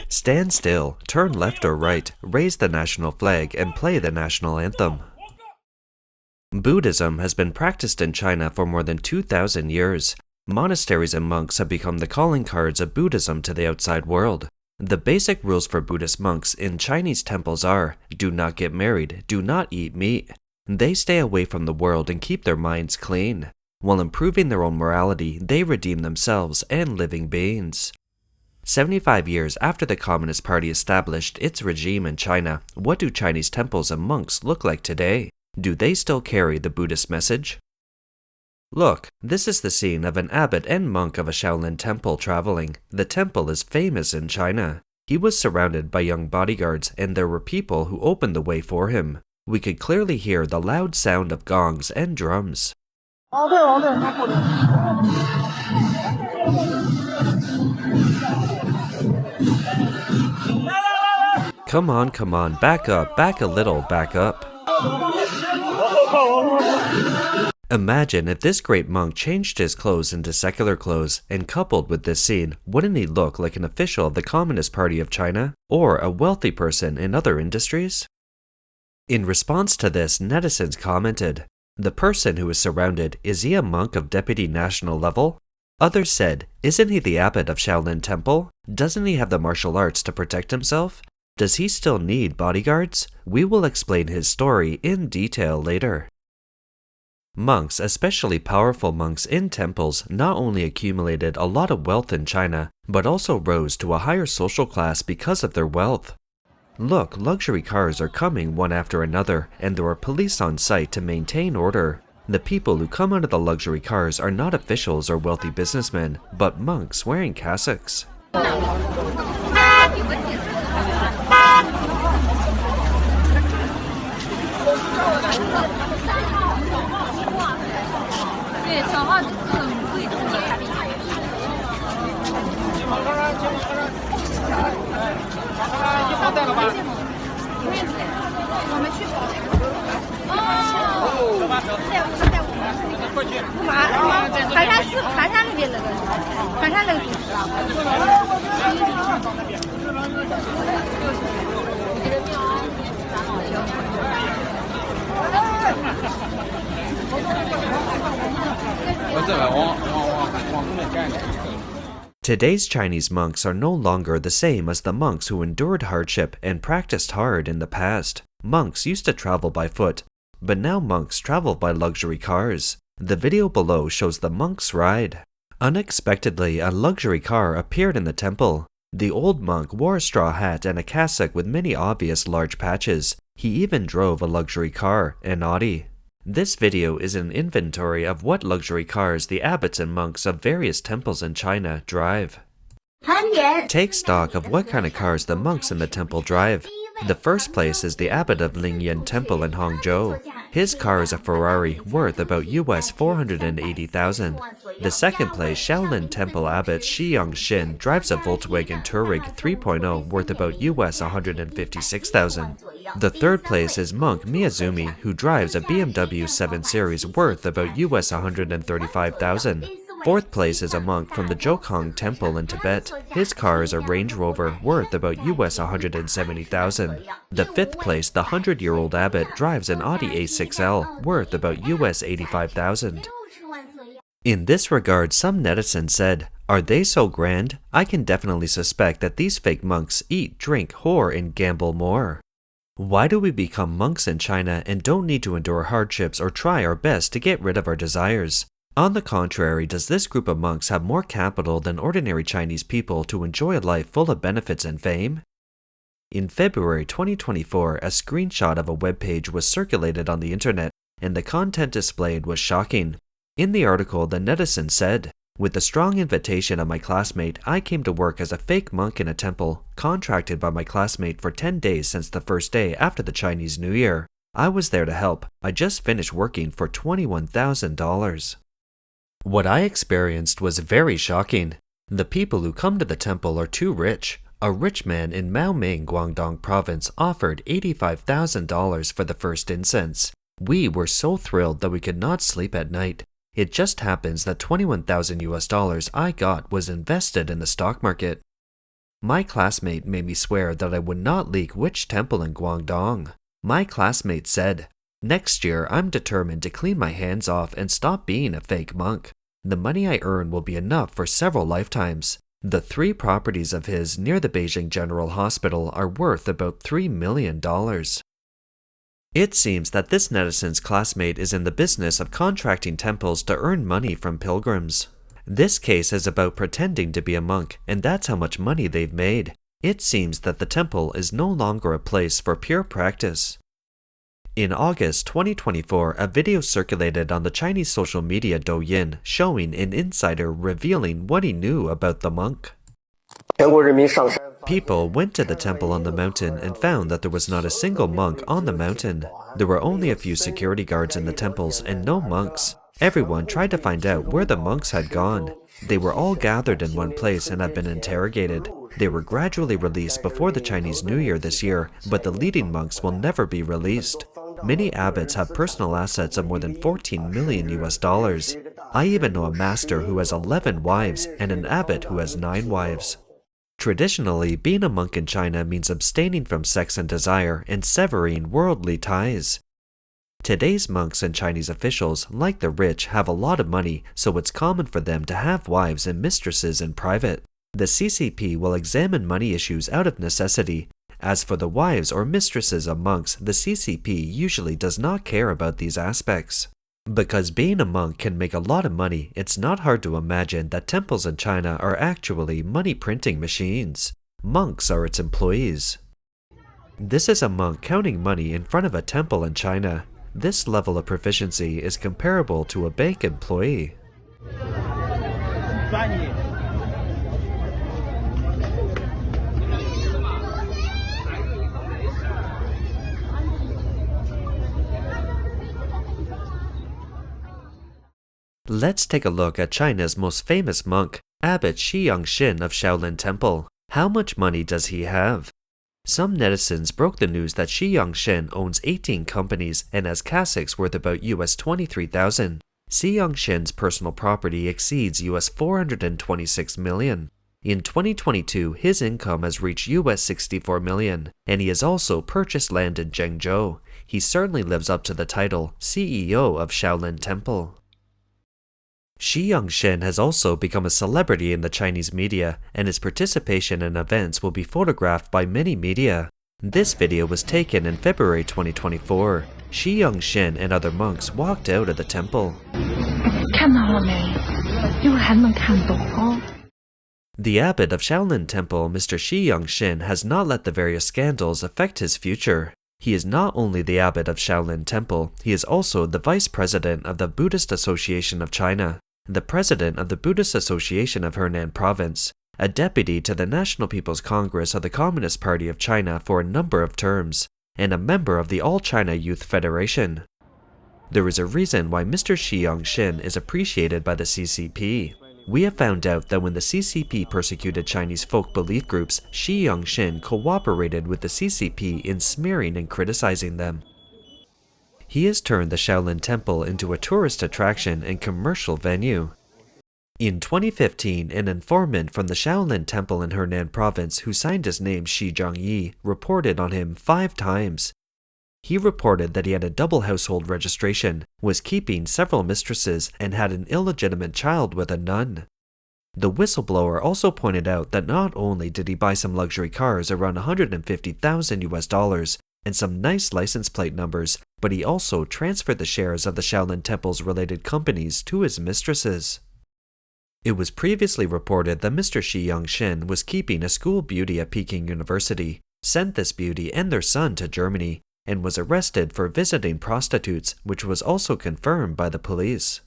Stand still, turn left or right, raise the national flag, and play the national anthem. Buddhism has been practiced in China for more than 2,000 years. Monasteries and monks have become the calling cards of Buddhism to the outside world. The basic rules for Buddhist monks in Chinese temples are: do not get married, do not eat meat. They stay away from the world and keep their minds clean. While improving their own morality, they redeem themselves and living beings. 75 years after the Communist Party established its regime in China, what do Chinese temples and monks look like today? Do they still carry the Buddhist message? Look, this is the scene of an abbot and monk of a Shaolin Temple traveling. The temple is famous in China. He was surrounded by young bodyguards, and there were people who opened the way for him. We could clearly hear the loud sound of gongs and drums. Come on, back up, back a little, back up. Imagine if this great monk changed his clothes into secular clothes, and coupled with this scene, wouldn't he look like an official of the Communist Party of China, or a wealthy person in other industries? In response to this, netizens commented, "The person who is surrounded, is he a monk of deputy national level?" Others said, "Isn't he the Abbot of Shaolin Temple? Doesn't he have the martial arts to protect himself? Does he still need bodyguards? We will explain his story in detail later." Monks, especially powerful monks in temples, not only accumulated a lot of wealth in China, but also rose to a higher social class because of their wealth. Look, luxury cars are coming one after another, and there are police on site to maintain order. The people who come out of the luxury cars are not officials or wealthy businessmen, but monks wearing cassocks. Today's Chinese monks are no longer the same as the monks who endured hardship and practiced hard in the past. Monks used to travel by foot, but now monks travel by luxury cars. The video below shows the monk's ride. Unexpectedly, a luxury car appeared in the temple. The old monk wore a straw hat and a cassock with many obvious large patches. He even drove a luxury car, an Audi. This video is an inventory of what luxury cars the abbots and monks of various temples in China drive. Take stock of what kind of cars the monks in the temple drive. The first place is the Abbot of Shaolin Temple in Hangzhou. His car is a Ferrari worth about US $480,000. The second place, Shaolin Temple Abbot Shi Yongxin drives a Volkswagen Touareg 3.0 worth about US $156,000. The third place is monk Miyazumi, who drives a BMW 7 Series worth about US $135,000. Fourth place is a monk from the Jokhang Temple in Tibet. His car is a Range Rover worth about US $170,000. The fifth place, the 100-year-old abbot, drives an Audi A6L worth about US $85,000. In this regard, some netizens said, "Are they so grand? I can definitely suspect that these fake monks eat, drink, whore, and gamble more." Why do we become monks in China and don't need to endure hardships or try our best to get rid of our desires? On the contrary, does this group of monks have more capital than ordinary Chinese people to enjoy a life full of benefits and fame? In February 2024, a screenshot of a web page was circulated on the internet, and the content displayed was shocking. In the article, the netizen said, "With the strong invitation of my classmate, I came to work as a fake monk in a temple, contracted by my classmate for 10 days since the first day after the Chinese New Year. I was there to help. I just finished working for $21,000. What I experienced was very shocking. The people who come to the temple are too rich. A rich man in Maoming, Guangdong province offered $85,000 for the first incense. We were so thrilled that we could not sleep at night. It just happens that 21,000 US dollars I got was invested in the stock market. My classmate made me swear that I would not leak which temple in Guangdong. My classmate said, "Next year I'm determined to clean my hands off and stop being a fake monk. The money I earn will be enough for several lifetimes." The 3 properties of his near the Beijing General Hospital are worth about $3 million. It seems that this netizen's classmate is in the business of contracting temples to earn money from pilgrims. This case is about pretending to be a monk, and that's how much money they've made. It seems that the temple is no longer a place for pure practice. In August 2024, a video circulated on the Chinese social media Douyin showing an insider revealing what he knew about the monk. People went to the temple on the mountain and found that there was not a single monk on the mountain. There were only a few security guards in the temples and no monks. Everyone tried to find out where the monks had gone. They were all gathered in one place and have been interrogated. They were gradually released before the Chinese New Year this year, but the leading monks will never be released. Many abbots have personal assets of more than 14 million US dollars. I even know a master who has 11 wives and an abbot who has 9 wives. Traditionally, being a monk in China means abstaining from sex and desire and severing worldly ties. Today's monks and Chinese officials, like the rich, have a lot of money, so it's common for them to have wives and mistresses in private. The CCP will examine money issues out of necessity. As for the wives or mistresses of monks, the CCP usually does not care about these aspects. Because being a monk can make a lot of money, it's not hard to imagine that temples in China are actually money-printing machines. Monks are its employees. This is a monk counting money in front of a temple in China. This level of proficiency is comparable to a bank employee. Let's take a look at China's most famous monk, Abbot Shi Yongxin of Shaolin Temple. How much money does he have? Some netizens broke the news that Shi Yongxin owns 18 companies and has cassocks worth about US $23,000. Shi Yongxin's personal property exceeds US $426 million. In 2022, his income has reached US $64 million, and he has also purchased land in Zhengzhou. He certainly lives up to the title CEO of Shaolin Temple. Shi Yongxin has also become a celebrity in the Chinese media, and his participation in events will be photographed by many media. This video was taken in February 2024. Shi Yongxin and other monks walked out of the temple. The Abbot of Shaolin Temple, Mr. Shi Yongxin, has not let the various scandals affect his future. He is not only the Abbot of Shaolin Temple, he is also the Vice President of the Buddhist Association of China, the President of the Buddhist Association of Henan Province, a deputy to the National People's Congress of the Communist Party of China for a number of terms, and a member of the All China Youth Federation. There is a reason why Mr. Shi Yongxin is appreciated by the CCP. We have found out that when the CCP persecuted Chinese folk belief groups, Shi Yongxin cooperated with the CCP in smearing and criticizing them. He has turned the Shaolin Temple into a tourist attraction and commercial venue. In 2015, an informant from the Shaolin Temple in Henan Province who signed his name Shi Zhangyi reported on him 5 times. He reported that he had a double household registration, was keeping several mistresses, and had an illegitimate child with a nun. The whistleblower also pointed out that not only did he buy some luxury cars around 150,000 US dollars and some nice license plate numbers, but he also transferred the shares of the Shaolin Temple's related companies to his mistresses. It was previously reported that Mr. Shi Yongxin was keeping a school beauty at Peking University, sent this beauty and their son to Germany, and was arrested for visiting prostitutes, which was also confirmed by the police.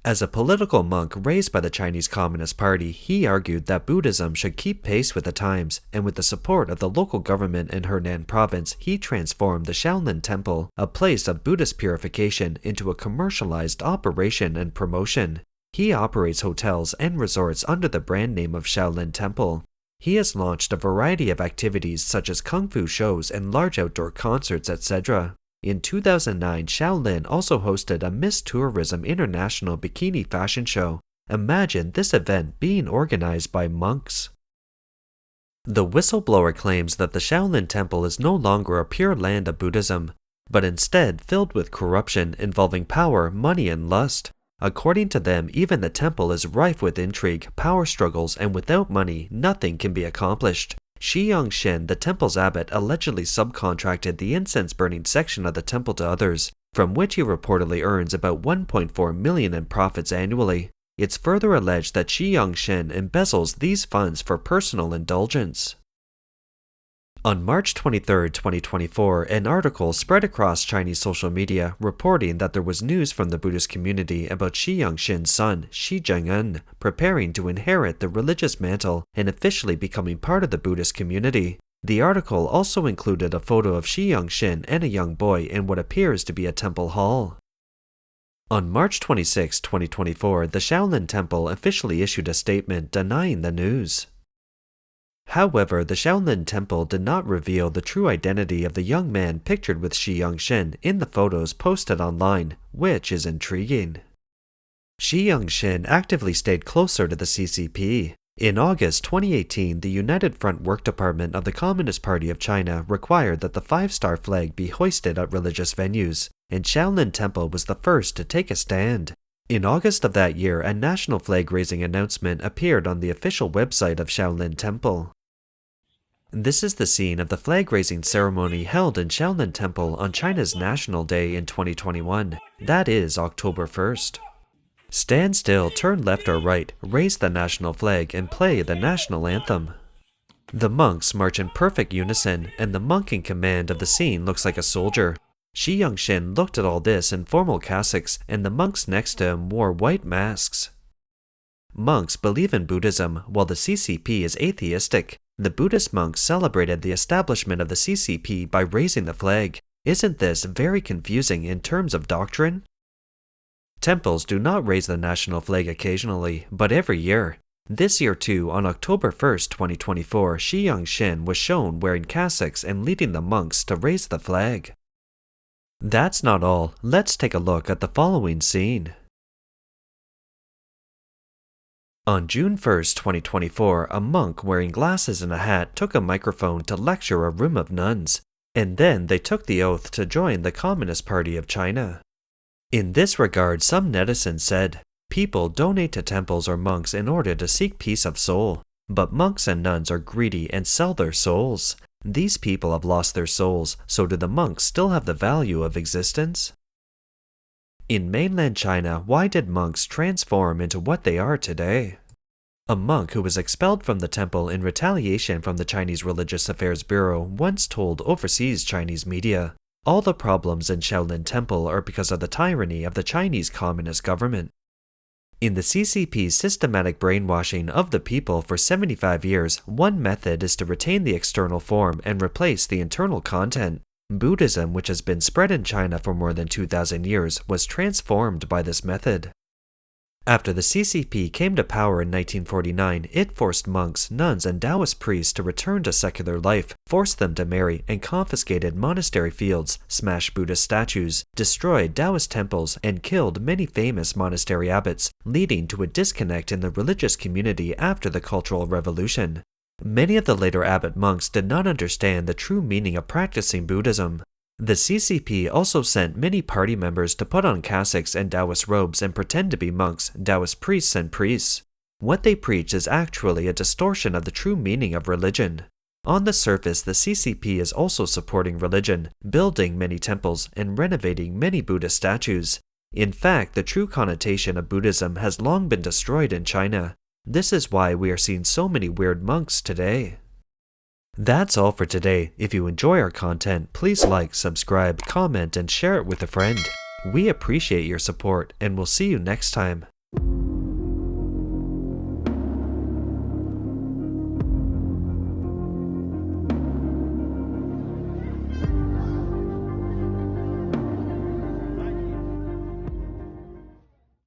As a political monk raised by the Chinese Communist Party, he argued that Buddhism should keep pace with the times, and with the support of the local government in Henan Province, he transformed the Shaolin Temple, a place of Buddhist purification, into a commercialized operation and promotion. He operates hotels and resorts under the brand name of Shaolin Temple. He has launched a variety of activities such as kung fu shows and large outdoor concerts, etc. In 2009, Shaolin also hosted a Miss Tourism International Bikini Fashion Show. Imagine this event being organized by monks. The whistleblower claims that the Shaolin Temple is no longer a pure land of Buddhism, but instead filled with corruption involving power, money, and lust. According to them, even the temple is rife with intrigue, power struggles, and without money, nothing can be accomplished. Shi Yongxin, the temple's abbot, allegedly subcontracted the incense-burning section of the temple to others, from which he reportedly earns about 1.4 million in profits annually. It's further alleged that Shi Yongxin embezzles these funds for personal indulgence. On March 23, 2024, an article spread across Chinese social media reporting that there was news from the Buddhist community about Shi Yongxin's son, Shi Yongxin, preparing to inherit the religious mantle and officially becoming part of the Buddhist community. The article also included a photo of Shi Yongxin and a young boy in what appears to be a temple hall. On March 26, 2024, the Shaolin Temple officially issued a statement denying the news. However, the Shaolin Temple did not reveal the true identity of the young man pictured with Shi Yongxin in the photos posted online, which is intriguing. Shi Yongxin actively stayed closer to the CCP. In August 2018, the United Front Work Department of the Communist Party of China required that the 5-star flag be hoisted at religious venues, and Shaolin Temple was the first to take a stand. In August of that year, a national flag-raising announcement appeared on the official website of Shaolin Temple. This is the scene of the flag-raising ceremony held in Shaolin Temple on China's National Day in 2021. That is October 1st. Stand still, turn left or right, raise the national flag, and play the national anthem. The monks march in perfect unison, and the monk in command of the scene looks like a soldier. Shi Yongxin looked at all this in formal cassocks, and the monks next to him wore white masks. Monks believe in Buddhism, while the CCP is atheistic. The Buddhist monks celebrated the establishment of the CCP by raising the flag. Isn't this very confusing in terms of doctrine? Temples do not raise the national flag occasionally, but every year. This year too, on October 1st, 2024, Shi Yongxin was shown wearing cassocks and leading the monks to raise the flag. That's not all. Let's take a look at the following scene. On June 1st, 2024, a monk wearing glasses and a hat took a microphone to lecture a room of nuns, and then they took the oath to join the Communist Party of China. In this regard, some netizens said, people donate to temples or monks in order to seek peace of soul, but monks and nuns are greedy and sell their souls. These people have lost their souls, so do the monks still have the value of existence? In mainland China, why did monks transform into what they are today? A monk who was expelled from the temple in retaliation from the Chinese Religious Affairs Bureau once told overseas Chinese media, "All the problems in Shaolin Temple are because of the tyranny of the Chinese Communist government." In the CCP's systematic brainwashing of the people for 75 years, one method is to retain the external form and replace the internal content. Buddhism, which has been spread in China for more than 2,000 years, was transformed by this method. After the CCP came to power in 1949, it forced monks, nuns, and Taoist priests to return to secular life, forced them to marry, and confiscated monastery fields, smashed Buddhist statues, destroyed Taoist temples, and killed many famous monastery abbots, leading to a disconnect in the religious community after the Cultural Revolution. Many of the later abbot monks did not understand the true meaning of practicing Buddhism. The CCP also sent many party members to put on cassocks and Taoist robes and pretend to be monks, Taoist priests, and priests. What they preach is actually a distortion of the true meaning of religion. On the surface, the CCP is also supporting religion, building many temples, and renovating many Buddhist statues. In fact, the true connotation of Buddhism has long been destroyed in China. This is why we are seeing so many weird monks today. That's all for today. If you enjoy our content, please like, subscribe, comment, and share it with a friend. We appreciate your support, and we'll see you next time.